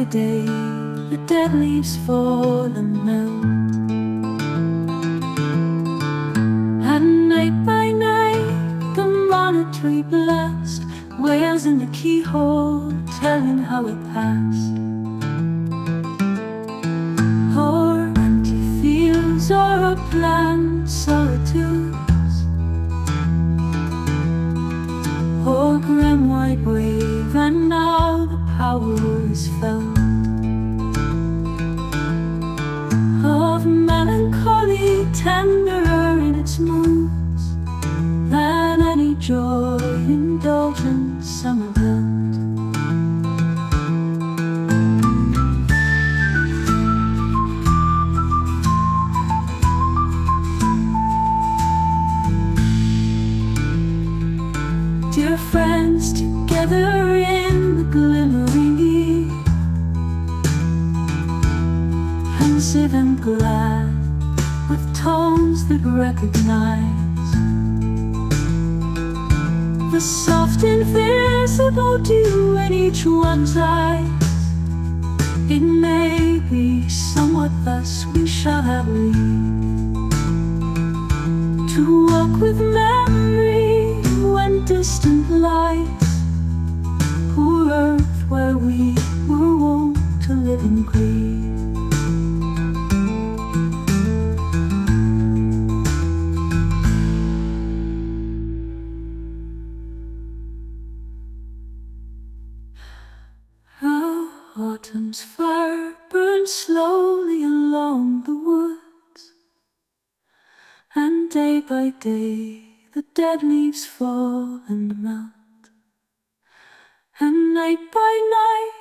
day, the dead leaves fall and melt. And night by night, the monitory blast wails in the keyhole, telling how it passed. Or empty fields, or upland solitudes, or grim white wave, and now the power is felt of melancholy, tenderer in its moods than any joy indulgent summer built. Dear friends, together in the glimmering eve, pensive and glad, with tones that recognize the soft invisible dew in each one's eyes. It may be somewhat thus we shall have leave to walk with memory when distant lights, poor earth where we were wont to live and grieve. Autumn's fire burns slowly along the woods, and day by day the dead leaves fall and melt. And night by night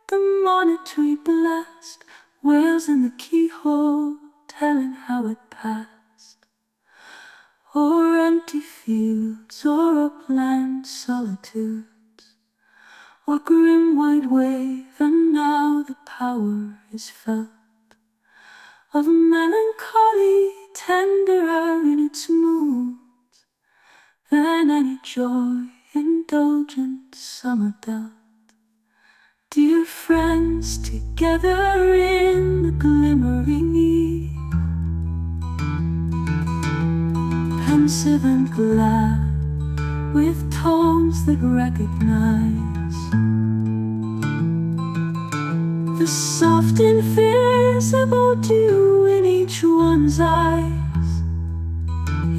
the monitory blast wails in the keyhole, telling how it passed. O'er empty fields, or upland solitudes, or grim white wave, and now the power is felt of melancholy, tenderer in its moods than any joy indulgent summer dealt. Dear friends, together in the glimmering eve, pensive and glad, with tones that recognize the soft invisible dew in each one's eyes.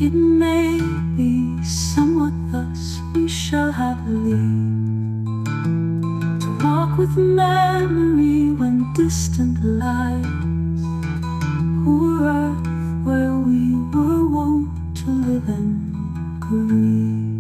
It may be somewhat thus we shall have leave to walk with memory when distant lies, poor earth where we were wont to live and grieve.